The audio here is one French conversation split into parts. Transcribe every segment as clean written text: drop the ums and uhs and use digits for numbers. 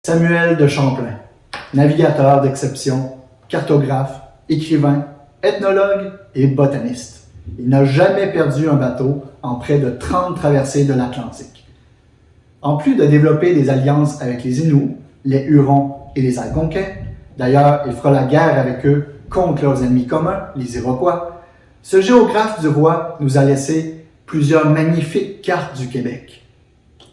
Samuel de Champlain, navigateur d'exception, cartographe, écrivain, ethnologue et botaniste. Il n'a jamais perdu un bateau en près de 30 traversées de l'Atlantique. En plus de développer des alliances avec les Inuits, les Hurons et les Algonquins, d'ailleurs il fera la guerre avec eux contre leurs ennemis communs, les Iroquois, ce géographe du roi nous a laissé plusieurs magnifiques cartes du Québec.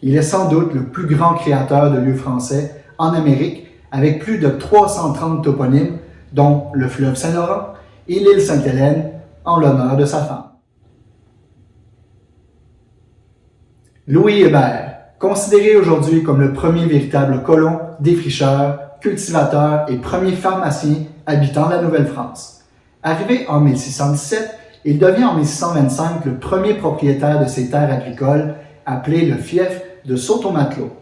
Il est sans doute le plus grand créateur de lieux français en Amérique, avec plus de 330 toponymes, dont le fleuve Saint-Laurent et l'île Sainte-Hélène, en l'honneur de sa femme. Louis Hébert, considéré aujourd'hui comme le premier véritable colon, défricheur, cultivateur et premier pharmacien habitant la Nouvelle-France. Arrivé en 1617, il devient en 1625 le premier propriétaire de ces terres agricoles, appelées le fief de Saut-au-Matelot.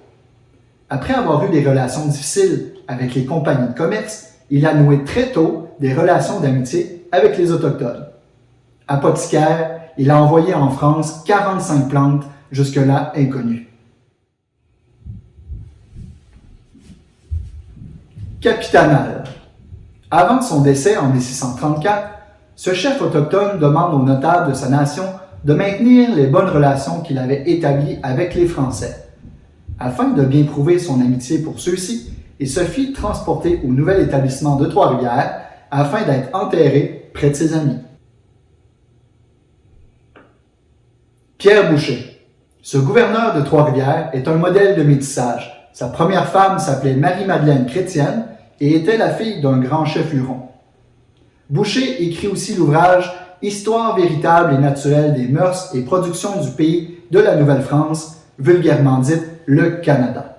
Après avoir eu des relations difficiles avec les compagnies de commerce, il a noué très tôt des relations d'amitié avec les Autochtones. Apothicaire, il a envoyé en France 45 plantes jusque-là inconnues. Capitanal. Avant son décès en 1634, ce chef autochtone demande aux notables de sa nation de maintenir les bonnes relations qu'il avait établies avec les Français. Afin de bien prouver son amitié pour ceux-ci, il se fit transporter au nouvel établissement de Trois-Rivières afin d'être enterré près de ses amis. Pierre Boucher. Ce gouverneur de Trois-Rivières est un modèle de métissage. Sa première femme s'appelait Marie-Madeleine Chrétienne et était la fille d'un grand chef huron. Boucher écrit aussi l'ouvrage « Histoire véritable et naturelle des mœurs et productions du pays de la Nouvelle-France », vulgairement dite « le Canada ».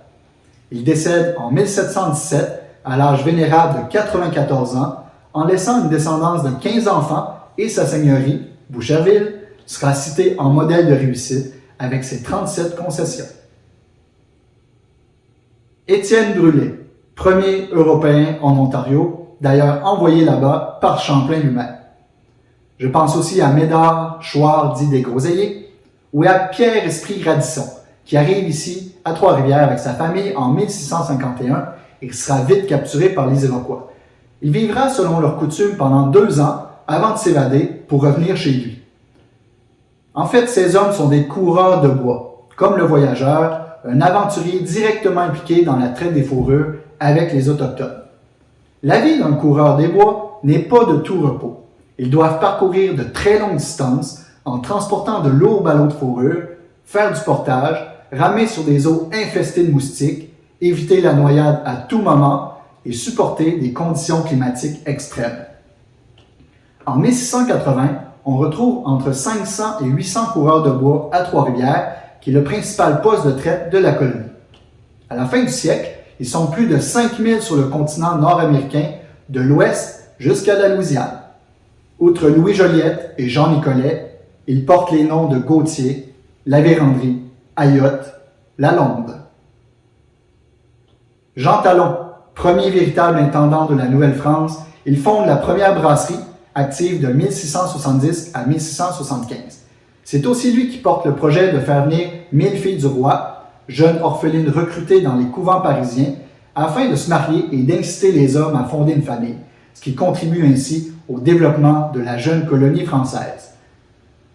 Il décède en 1717 à l'âge vénérable de 94 ans, en laissant une descendance de 15 enfants et sa seigneurie, Boucherville, sera citée en modèle de réussite avec ses 37 concessions. Étienne Brûlé, premier Européen en Ontario, d'ailleurs envoyé là-bas par Champlain lui-même. Je pense aussi à Médard Chouard dit des Groseilliers ou à Pierre-Esprit Radisson, qui arrive ici à Trois-Rivières avec sa famille en 1651 et qui sera vite capturé par les Iroquois. Il vivra selon leur coutume pendant 2 ans avant de s'évader pour revenir chez lui. En fait, ces hommes sont des coureurs de bois, comme le voyageur, un aventurier directement impliqué dans la traite des fourrures avec les Autochtones. La vie d'un coureur des bois n'est pas de tout repos. Ils doivent parcourir de très longues distances en transportant de lourds ballots de fourrure, faire du portage, ramer sur des eaux infestées de moustiques, éviter la noyade à tout moment et supporter des conditions climatiques extrêmes. En 1680, on retrouve entre 500 et 800 coureurs de bois à Trois-Rivières, qui est le principal poste de traite de la colonie. À la fin du siècle, ils sont plus de 5000 sur le continent nord-américain, de l'ouest jusqu'à la Louisiane. Outre Louis Joliette et Jean Nicolet, ils portent les noms de Gauthier, La Vérendrye, Ayotte, Lalonde. Jean Talon, premier véritable intendant de la Nouvelle-France, il fonde la première brasserie, active de 1670 à 1675. C'est aussi lui qui porte le projet de faire venir 1000 filles du roi, jeunes orphelines recrutées dans les couvents parisiens, afin de se marier et d'inciter les hommes à fonder une famille, ce qui contribue ainsi au développement de la jeune colonie française.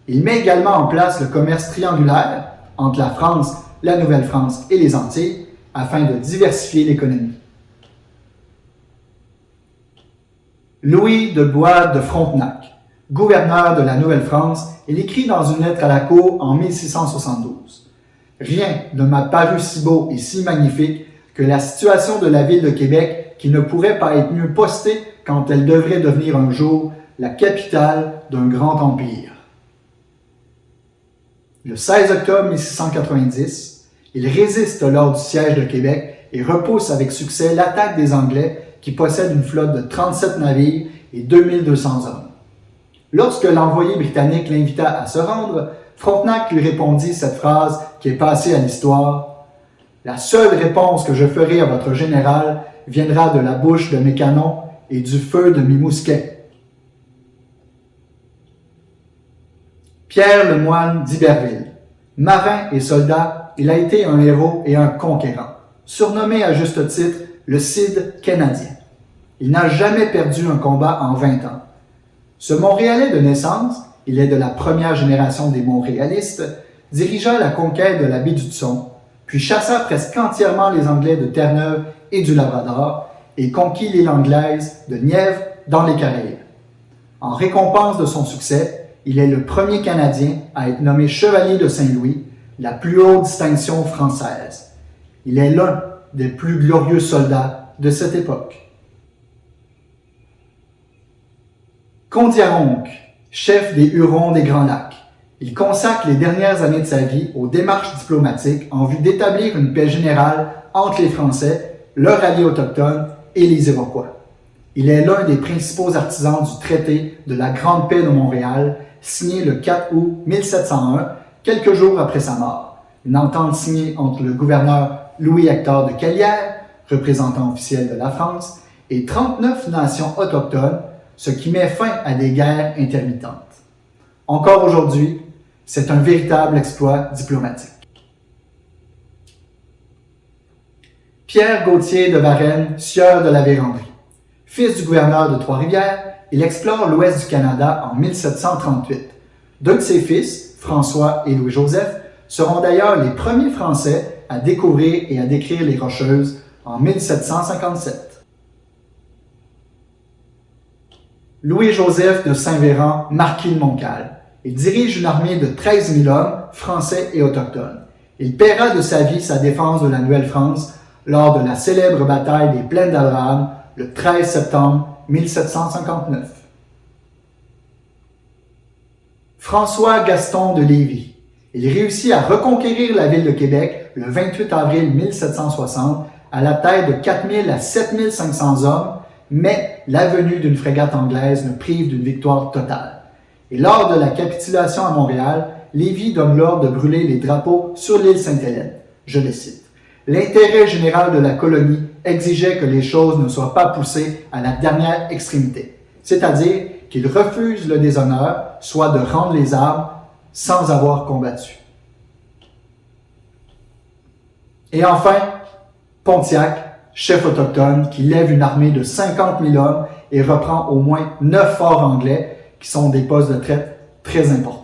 Il met également en place le commerce triangulaire entre la France, la Nouvelle-France et les Antilles, afin de diversifier l'économie. Louis de Bois de Frontenac, gouverneur de la Nouvelle-France, il écrit dans une lettre à la cour en 1672. « Rien ne m'a paru si beau et si magnifique que la situation de la ville de Québec qui ne pourrait pas être mieux postée quand elle devrait devenir un jour la capitale d'un grand empire. » Le 16 octobre 1690, il résiste lors du siège de Québec et repousse avec succès l'attaque des Anglais qui possèdent une flotte de 37 navires et 2200 hommes. Lorsque l'envoyé britannique l'invita à se rendre, Frontenac lui répondit cette phrase qui est passée à l'histoire. « La seule réponse que je ferai à votre général viendra de la bouche de mes canons et du feu de mes mousquets. » Pierre Lemoine d'Iberville. Marin et soldat, il a été un héros et un conquérant. surnommé à juste titre le Cid canadien. Il n'a jamais perdu un combat en 20 ans. Ce Montréalais de naissance, il est de la première génération des Montréalistes, dirigea la conquête de la baie d'Hudson, puis chassa presque entièrement les Anglais de Terre-Neuve et du Labrador et conquit l'île anglaise de Nièvre dans les Caraïbes. En récompense de son succès, il est le premier Canadien à être nommé Chevalier de Saint-Louis, la plus haute distinction française. Il est l'un des plus glorieux soldats de cette époque. Kondiaronk, chef des Hurons des Grands Lacs. Il consacre les dernières années de sa vie aux démarches diplomatiques en vue d'établir une paix générale entre les Français, leurs alliés autochtones et les Iroquois. Il est l'un des principaux artisans du traité de la Grande Paix de Montréal, signé le 4 août 1701, quelques jours après sa mort. Une entente signée entre le gouverneur Louis-Hector de Calière, représentant officiel de la France, et 39 nations autochtones, ce qui met fin à des guerres intermittentes. Encore aujourd'hui, c'est un véritable exploit diplomatique. Pierre Gauthier de Varennes, sieur de la Vérendrye. Fils du gouverneur de Trois-Rivières, il explore l'ouest du Canada en 1738. Deux de ses fils, François et Louis-Joseph, seront d'ailleurs les premiers Français à découvrir et à décrire les Rocheuses en 1757. Louis-Joseph de Saint-Véran, marquis de Montcalm. Il dirige une armée de 13 000 hommes, français et autochtones. Il paiera de sa vie sa défense de la Nouvelle-France lors de la célèbre bataille des Plaines d'Abraham le 13 septembre 1759. François Gaston de Lévis. Il réussit à reconquérir la ville de Québec le 28 avril 1760 à la tête de 4 000 à 7 500 hommes, mais la venue d'une frégate anglaise le prive d'une victoire totale. Et lors de la capitulation à Montréal, Lévis donne l'ordre de brûler les drapeaux sur l'île Sainte-Hélène. Je le cite. L'intérêt général de la colonie exigeait que les choses ne soient pas poussées à la dernière extrémité, c'est-à-dire qu'il refuse le déshonneur, soit de rendre les armes sans avoir combattu. Et enfin, Pontiac, chef autochtone qui lève une armée de 50 000 hommes et reprend au moins 9 forts anglais qui sont des postes de traite très importants.